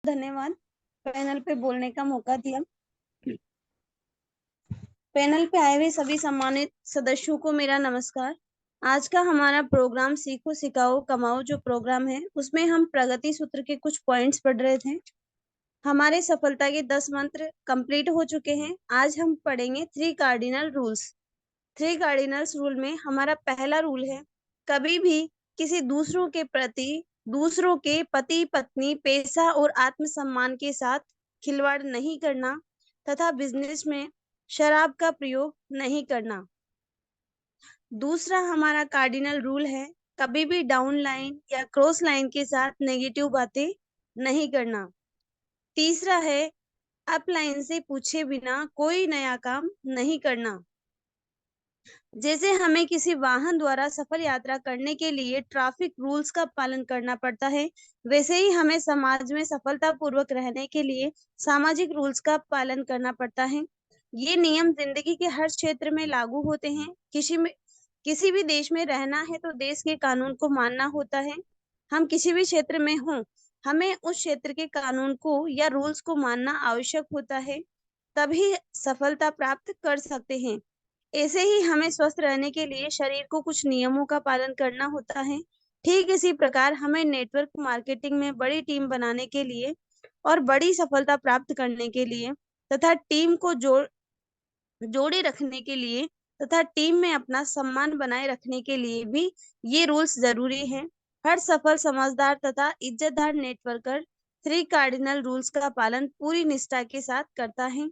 धन्यवाद पैनल पे बोलने का मौका दिया। पैनल पे आए हुए सभी सम्मानित सदस्यों को मेरा नमस्कार। आज का हमारा प्रोग्राम सीखो सिखाओ कमाओ जो प्रोग्राम है उसमें हम प्रगति सूत्र के कुछ पॉइंट्स पढ़ रहे थे। हमारे सफलता के 10 मंत्र कंप्लीट हो चुके हैं। आज हम पढ़ेंगे 3 कार्डिनल रूल्स। 3 कार्डिनल्स रूल में हमारा पहला रूल है, कभी भी किसी दूसरों के पति पत्नी पैसा और आत्मसम्मान के साथ खिलवाड़ नहीं करना तथा बिजनेस में शराब का प्रयोग नहीं करना। दूसरा हमारा कार्डिनल रूल है, कभी भी डाउन लाइन या क्रॉस लाइन के साथ नेगेटिव बातें नहीं करना। तीसरा है, अप लाइन से पूछे बिना कोई नया काम नहीं करना। जैसे हमें किसी वाहन द्वारा सफल यात्रा करने के लिए ट्रैफिक रूल्स का पालन करना पड़ता है, वैसे ही हमें समाज में सफलतापूर्वक रहने के लिए सामाजिक रूल्स का पालन करना पड़ता है। ये नियम जिंदगी के हर क्षेत्र में लागू होते हैं। किसी भी देश में रहना है तो देश के कानून को मानना होता है। हम किसी भी क्षेत्र में हों, हमें उस क्षेत्र के कानून को या रूल्स को मानना आवश्यक होता है, तभी सफलता प्राप्त कर सकते हैं। ऐसे ही हमें स्वस्थ रहने के लिए शरीर को कुछ नियमों का पालन करना होता है। ठीक इसी प्रकार हमें नेटवर्क मार्केटिंग में बड़ी टीम बनाने के लिए और बड़ी सफलता प्राप्त करने के लिए तथा टीम को जोड़े रखने के लिए तथा टीम में अपना सम्मान बनाए रखने के लिए भी ये रूल्स जरूरी हैं। हर सफल समझदार तथा इज्जतदार नेटवर्कर 3 कार्डिनल रूल्स का पालन पूरी निष्ठा के साथ करता है।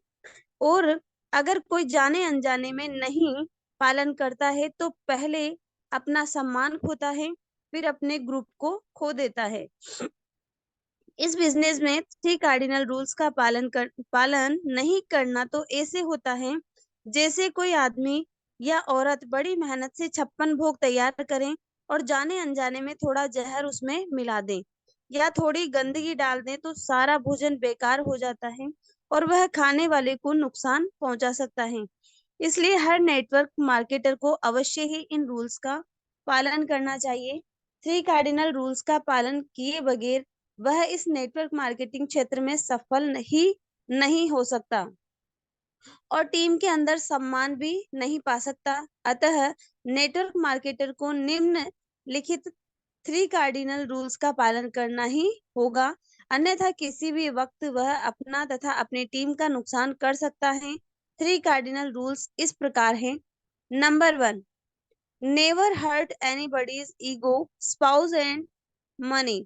और अगर कोई जाने अनजाने में नहीं पालन करता है तो पहले अपना सम्मान खोता है, फिर अपने ग्रुप को खो देता है। इस बिजनेस में 3 कार्डिनल रूल्स का पालन नहीं करना तो ऐसे होता है जैसे कोई आदमी या औरत बड़ी मेहनत से 56 भोग तैयार करें और जाने अनजाने में थोड़ा जहर उसमें मिला दें या थोड़ी गंदगी डाल दें तो सारा भोजन बेकार हो जाता है और वह खाने वाले को नुकसान पहुंचा सकता है। इसलिए हर नेटवर्क मार्केटर को अवश्य ही इन रूल्स का पालन करना चाहिए। 3 कार्डिनल रूल्स का पालन किए बगैर वह इस नेटवर्क मार्केटिंग क्षेत्र में सफल नहीं हो सकता और टीम के अंदर सम्मान भी नहीं पा सकता। अतः नेटवर्क मार्केटर को निम्नलिखित 3 कार्डिनल रूल्स का पालन करना ही होगा, अन्यथा किसी भी वक्त वह अपना तथा अपनी टीम का नुकसान कर सकता है। 3 कार्डिनल रूल्स इस प्रकार हैं। नंबर 1, never hurt anybody's ego, spouse and money.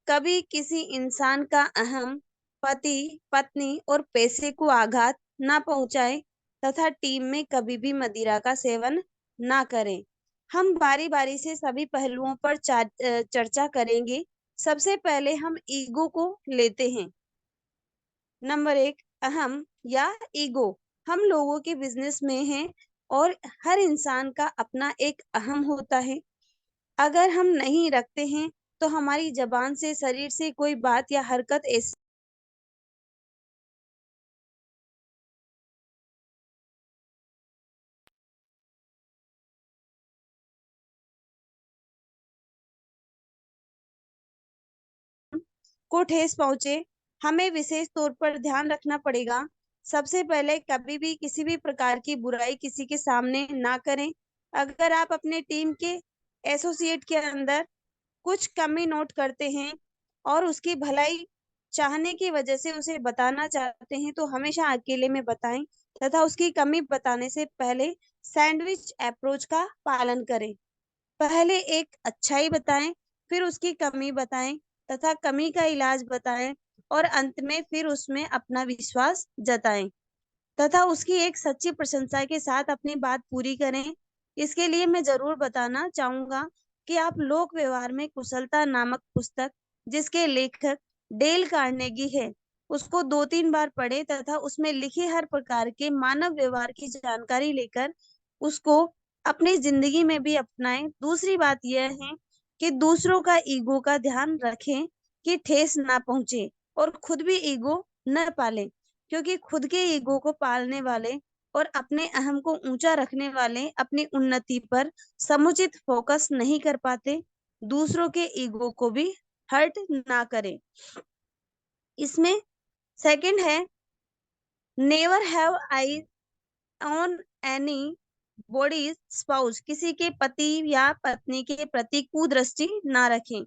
कभी किसी इंसान का अहम, पति पत्नी और पैसे को आघात ना पहुंचाए तथा टीम में कभी भी मदिरा का सेवन ना करें। हम बारी बारी से सभी पहलुओं पर चर्चा करेंगे। सबसे पहले हम ईगो को लेते हैं। नंबर 1, अहम या ईगो। हम लोगों के बिजनेस में हैं और हर इंसान का अपना एक अहम होता है। अगर हम नहीं रखते हैं तो हमारी जबान से, शरीर से कोई बात या हरकत ऐसी को ठेस पहुंचे, हमें विशेष तौर पर ध्यान रखना पड़ेगा। सबसे पहले कभी भी किसी भी प्रकार की बुराई किसी के सामने ना करें। अगर आप अपने टीम के एसोसिएट के अंदर कुछ कमी नोट करते हैं और उसकी भलाई चाहने की वजह से उसे बताना चाहते हैं तो हमेशा अकेले में बताएं तथा उसकी कमी बताने से पहले सैंडविच अप्रोच का पालन करें। पहले एक अच्छाई बताएं, फिर उसकी कमी बताएं तथा कमी का इलाज बताएं और अंत में फिर उसमें अपना विश्वास जताएं तथा उसकी एक सच्ची प्रशंसा के साथ अपनी बात पूरी करें। इसके लिए मैं जरूर बताना चाहूंगा कि आप लोक व्यवहार में कुशलता नामक पुस्तक, जिसके लेखक डेल कार्नेगी है, उसको 2-3 बार पढ़ें तथा उसमें लिखे हर प्रकार के मानव व्यवहार की जानकारी लेकर उसको अपनी जिंदगी में भी अपनाएं। दूसरी बात यह है कि दूसरों का ईगो का ध्यान रखें कि ठेस ना पहुंचे और खुद भी ईगो न पालें, क्योंकि खुद के ईगो को पालने वाले और अपने अहम को ऊंचा रखने वाले अपनी उन्नति पर समुचित फोकस नहीं कर पाते। दूसरों के ईगो को भी हर्ट ना करें। इसमें सेकंड है never have I on any body spouse, किसी के पति या पत्नी के प्रति कुदृष्टि ना रखें।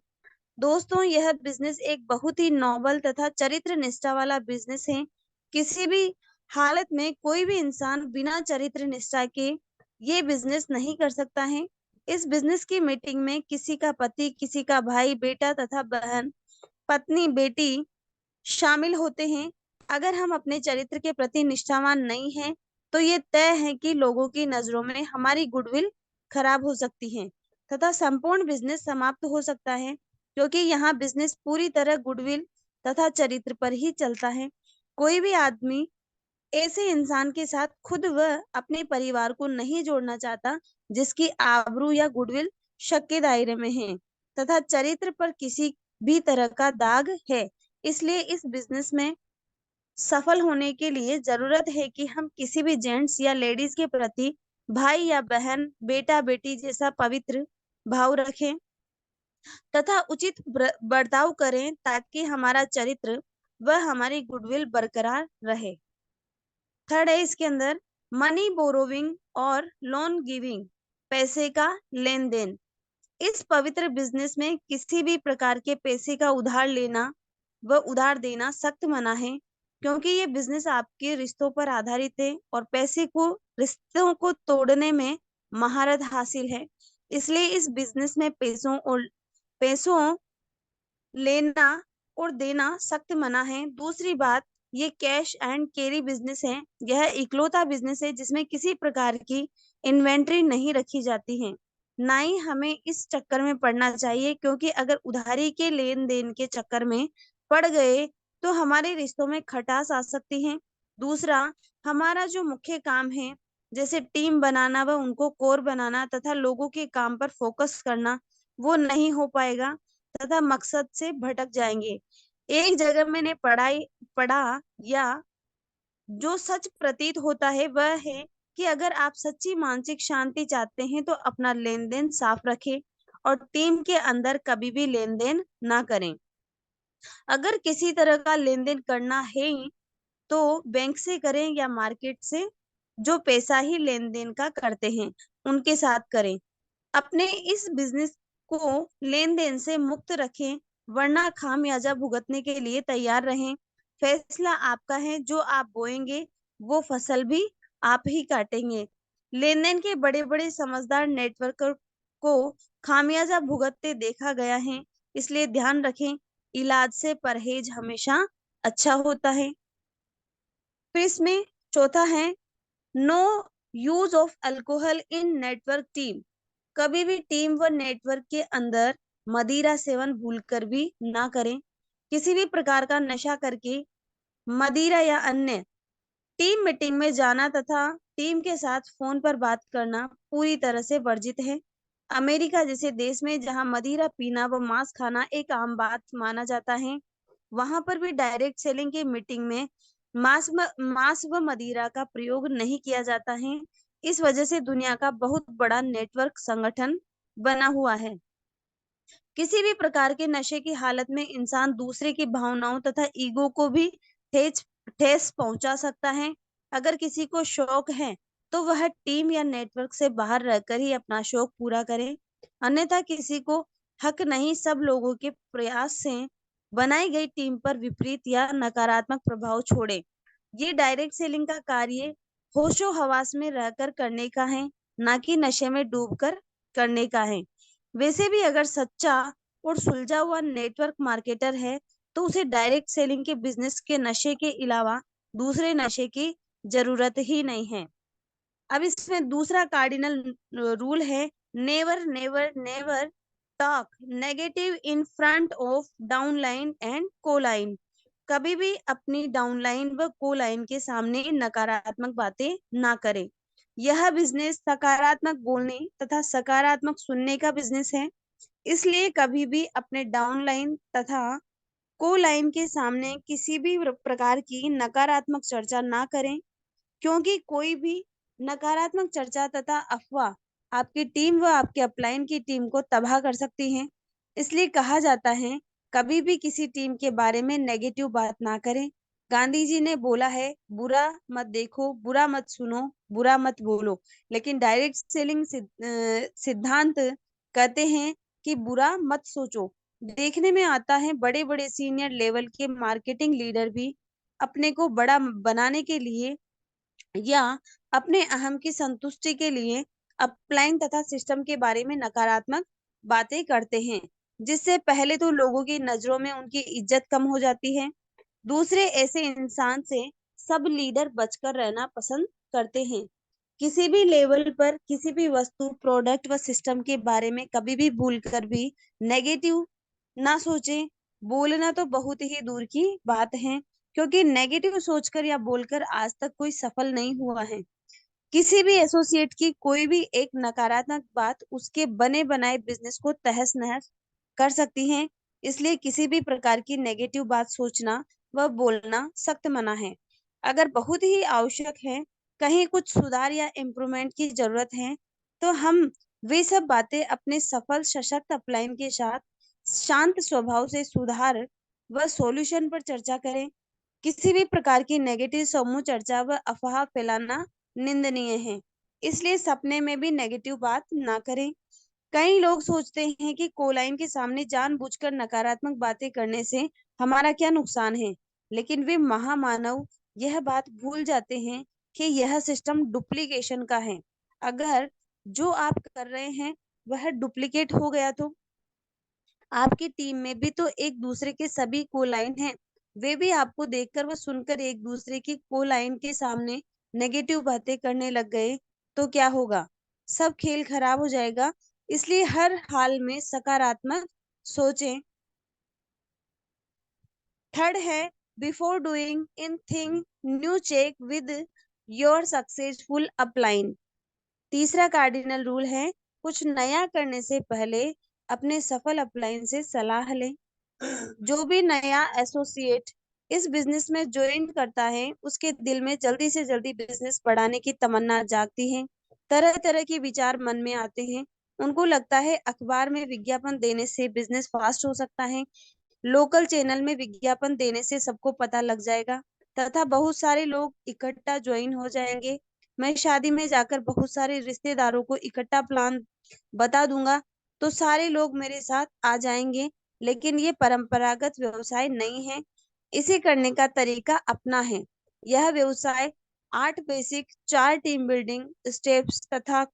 दोस्तों, यह बिजनेस एक बहुत ही नोबल तथा चरित्र निष्ठा वाला बिजनेस है। किसी भी हालत में कोई भी इंसान बिना चरित्र निष्ठा के ये बिजनेस नहीं कर सकता है। इस बिजनेस की मीटिंग में किसी का पति, किसी का भाई, बेटा तथा बहन, पत्नी, बेटी शामिल होते हैं। अगर हम अपने चरित्र के प्रति निष्ठावान नहीं हैं, तो ये तय है कि लोगों की नजरों में हमारी गुडविल खराब हो सकती है तथा संपूर्ण बिजनेस समाप्त हो सकता है, क्योंकि यहाँ बिजनेस पूरी तरह गुडविल तथा चरित्र पर ही चलता है। कोई भी आदमी ऐसे इंसान के साथ खुद व अपने परिवार को नहीं जोड़ना चाहता जिसकी आबरू या गुडविल शक के दायरे में है तथा चरित्र पर किसी भी तरह का दाग है। इसलिए इस बिजनेस में सफल होने के लिए जरूरत है कि हम किसी भी जेंट्स या लेडीज के प्रति भाई या बहन, बेटा बेटी जैसा पवित्र भाव रखें तथा उचित बर्ताव करें, ताकि हमारा चरित्र व हमारी गुडविल बरकरार रहे। थर्ड है इसके अंदर मनी बोरोविंग और लोन गिविंग, पैसे का लेन देन। इस पवित्र बिजनेस में किसी भी प्रकार के पैसे का उधार लेना व उधार देना सख्त मना है, क्योंकि ये बिजनेस आपके रिश्तों पर आधारित है और रिश्तों को तोड़ने में महारत हासिल है। इसलिए इस बिजनेस में पैसों लेना और देना सख्त मना है। दूसरी बात, ये कैश एंड कैरी बिजनेस है। यह इकलौता बिजनेस है जिसमें किसी प्रकार की इन्वेंट्री नहीं रखी जाती है। ना ही हमें इस चक्कर में पड़ना चाहिए, क्योंकि अगर उधारी के लेन देन के चक्कर में पड़ गए तो हमारे रिश्तों में खटास आ सकती है। दूसरा, हमारा जो मुख्य काम है, जैसे टीम बनाना व उनको कोर बनाना तथा लोगों के काम पर फोकस करना, वो नहीं हो पाएगा तथा मकसद से भटक जाएंगे। एक जगह मैंने पढ़ा या जो सच प्रतीत होता है वह है कि अगर आप सच्ची मानसिक शांति चाहते हैं तो अपना लेन देन साफ रखें और टीम के अंदर कभी भी लेन देन ना करें। अगर किसी तरह का लेन देन करना है तो बैंक से करें या मार्केट से, जो पैसा ही लेन देन का करते हैं उनके साथ करें। अपने इस बिजनेस को लेन देन से मुक्त रखें, वरना खामियाजा भुगतने के लिए तैयार रहें। फैसला आपका है, जो आप बोएंगे वो फसल भी आप ही काटेंगे। लेन देन के बड़े बड़े समझदार नेटवर्क को खामियाजा भुगतते देखा गया है, इसलिए ध्यान रखें, इलाज से परहेज हमेशा अच्छा होता है। फिर इसमें चौथा है no use of alcohol in network team. कभी भी टीम व नेटवर्क के अंदर मदिरा सेवन भूलकर भी ना करें। किसी भी प्रकार का नशा करके मदिरा या अन्य टीम मीटिंग में जाना तथा टीम के साथ फोन पर बात करना पूरी तरह से वर्जित है। अमेरिका जैसे देश में जहां मदिरा पीना व मांस खाना एक आम बात माना जाता है, वहां पर भी डायरेक्ट सेलिंग की मीटिंग में मांस व मदिरा का प्रयोग नहीं किया जाता है। इस वजह से दुनिया का बहुत बड़ा नेटवर्क संगठन बना हुआ है। किसी भी प्रकार के नशे की हालत में इंसान दूसरे की भावनाओं तथा ईगो को भी ठेस ठेस पहुंचा सकता है। अगर किसी को शौक है तो वह टीम या नेटवर्क से बाहर रहकर ही अपना शौक पूरा करे, अन्यथा किसी को हक नहीं सब लोगों के प्रयास से बनाई गई टीम पर विपरीत या नकारात्मक प्रभाव छोड़े। ये डायरेक्ट सेलिंग का कार्य होशो हवास में रहकर करने का है, ना कि नशे में डूबकर करने का है। वैसे भी अगर सच्चा और सुलझा हुआ नेटवर्क मार्केटर है तो उसे डायरेक्ट सेलिंग के बिजनेस के नशे के अलावा दूसरे नशे की जरूरत ही नहीं है। अब इसमें दूसरा कार्डिनल रूल है never never never talk negative in front of downline and कोलाइन। कभी भी अपनी डाउनलाइन व कोलाइन के सामने नकारात्मक बातें ना करें। यह बिजनेस सकारात्मक बोलने तथा सकारात्मक सुनने का बिजनेस है, इसलिए कभी भी अपने डाउनलाइन तथा को लाइन के सामने किसी भी प्रकार की नकारात्मक चर्चा ना करें, क्योंकि कोई भी नकारात्मक चर्चा तथा अफवाह आपकी टीम व आपके अपलाइन की टीम को तबाह कर सकती है। इसलिए कहा जाता है कभी भी किसी टीम के बारे में नेगेटिव बात ना करें। गांधी जी ने बोला है, बुरा मत देखो, बुरा मत सुनो, बुरा मत बोलो। लेकिन डायरेक्ट सेलिंग सिद्धांत कहते हैं कि बुरा मत सोचो। देखने में आता है बड़े बड़े सीनियर लेवल के मार्केटिंग लीडर भी अपने को बड़ा बनाने के लिए या अपने अहम की संतुष्टि के लिए अपलाइन तथा सिस्टम के बारे में नकारात्मक बातें करते हैं, जिससे पहले तो लोगों की नजरों में उनकी इज्जत कम हो जाती है। दूसरे, ऐसे इंसान से सब लीडर बचकर रहना पसंद करते हैं। किसी भी लेवल पर किसी भी वस्तु, प्रोडक्ट व सिस्टम के बारे में कभी भी भूलकर भी नेगेटिव ना सोचें। बोलना तो बहुत ही दूर की बात है, क्योंकि नेगेटिव सोचकर या बोलकर आज तक कोई सफल नहीं हुआ है। किसी भी एसोसिएट की कोई भी एक नकारात्मक बात उसके बने बनाए बिजनेस को तहस नहस कर सकती है। इसलिए किसी भी प्रकार की नेगेटिव बात सोचना व बोलना सख्त मना है। अगर बहुत ही आवश्यक है, कहीं कुछ सुधार या इम्प्रूवमेंट की जरूरत है, तो हम वे सब बातें अपने सफल सशक्त अपलाइन के साथ शांत स्वभाव से सुधार व सॉल्यूशन पर चर्चा करें। किसी भी प्रकार की नेगेटिव समूह चर्चा व अफवाह फैलाना निंदनीय है। इसलिए सपने में भी नेगेटिव बात ना करें। कई लोग सोचते हैं कि कोलाइन के सामने जानबूझकर नकारात्मक बातें करने से हमारा क्या नुकसान है, लेकिन वे महामानव यह बात भूल जाते हैं कि यह सिस्टम डुप्लीकेशन का है। अगर जो आप कर रहे हैं वह डुप्लीकेट हो गया, तो आपकी टीम में भी तो एक दूसरे के सभी कोलाइन हैं। वे भी आपको देखकर व सुनकर एक दूसरे की कोलाइन के सामने नेगेटिव बातें करने लग गए, तो क्या होगा? सब खेल खराब हो जाएगा। इसलिए हर हाल में सकारात्मक सोचें। थर्ड है, before doing in thing new check with your successful upline. तीसरा कार्डिनल रूल है, कुछ नया करने से पहले अपने सफल अपलाइन से सलाह लें। जो भी नया एसोसिएट इस बिजनेस में ज्वाइन करता है, उसके दिल में जल्दी से जल्दी बिजनेस बढ़ाने की तमन्ना जागती है। तरह तरह के विचार मन में आते हैं। उनको लगता है अखबार में विज्ञापन देने से बिजनेस फास्ट हो सकता है, लोकल चैनल में विज्ञापन देने से सबको पता लग जाएगा तथा बहुत सारे लोग इकट्ठा ज्वाइन हो जाएंगे। मैं शादी में जाकर बहुत सारे रिश्तेदारों को इकट्ठा प्लान बता दूंगा, तो सारे लोग मेरे साथ आ जाएंगे। लेकिन ये परंपरागत व्यवसाय नहीं है, इसे करने का तरीका अपना है। यह व्यवसाय 8 बेसिक, 4 टीम बिल्डिंग स्टेप्स तथा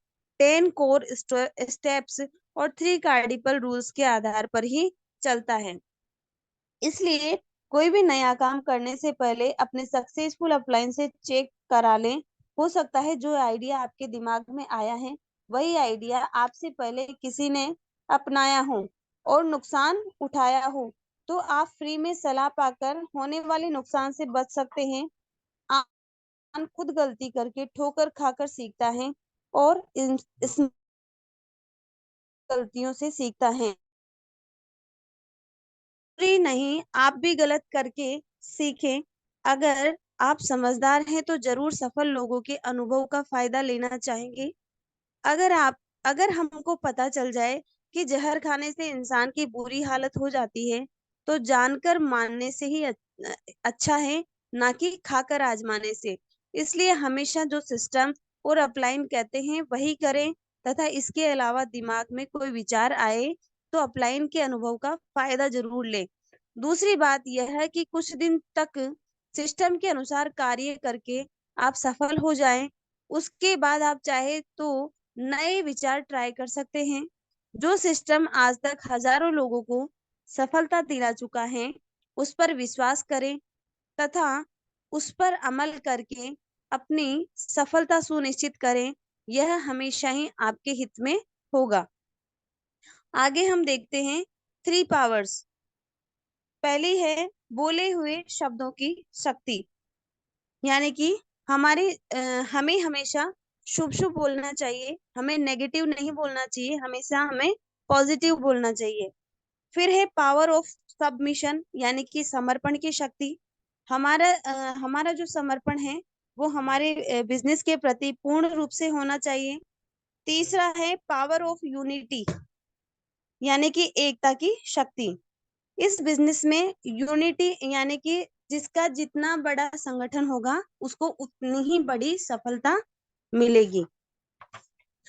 10 कोर स्टेप्स और 3 कार्डिनल रूल्स के आधार पर ही चलता है। इसलिए कोई भी नया काम करने से पहले अपने सक्सेसफुल अपलाइन से चेक करा लें। हो सकता है जो आइडिया आपके दिमाग में आया है वही आइडिया आपसे पहले किसी ने अपनाया हो और नुकसान उठाया हो, तो आप फ्री में सलाह पाकर होने वाले नुकसान से बच सकते हैं। इंसान खुद गलती करके ठोकर खाकर सीखता है और इस गलतियों से सीखता है। जरूरी नहीं आप भी गलत करके सीखें। अगर आप समझदार हैं तो जरूर सफल लोगों के अनुभव का फायदा लेना चाहेंगे। अगर आप अगर हमको पता चल जाए कि जहर खाने से इंसान की बुरी हालत हो जाती है, तो जानकर मानने से ही अच्छा है, ना कि खाकर आजमाने से। इसलिए हमेशा जो सिस्टम और अपलाइन कहते हैं वही करें, तथा इसके अलावा दिमाग में कोई विचार आए तो अपलाइन के अनुभव का फायदा जरूर लें। दूसरी बात यह है कि कुछ दिन तक सिस्टम के अनुसार कार्य करके आप सफल हो जाएं, उसके बाद आप चाहे तो नए विचार ट्राई कर सकते हैं। जो सिस्टम आज तक हजारों लोगों को सफलता दिला चुका है, उस पर विश्वास करें तथा उस पर अमल करके अपनी सफलता सुनिश्चित करें। यह हमेशा ही आपके हित में होगा। आगे हम देखते हैं 3 पावर्स। पहली है बोले हुए शब्दों की शक्ति, यानी कि हमें हमेशा शुभ शुभ बोलना चाहिए, हमें नेगेटिव नहीं बोलना चाहिए, हमेशा हमें पॉजिटिव बोलना चाहिए। फिर है पावर ऑफ सबमिशन, यानी कि समर्पण की शक्ति। हमारा जो समर्पण है वो हमारे बिजनेस के प्रति पूर्ण रूप से होना चाहिए। तीसरा है पावर ऑफ यूनिटी, यानी कि एकता की शक्ति। इस बिजनेस में यूनिटी यानी कि जिसका जितना बड़ा संगठन होगा उसको उतनी ही बड़ी सफलता मिलेगी।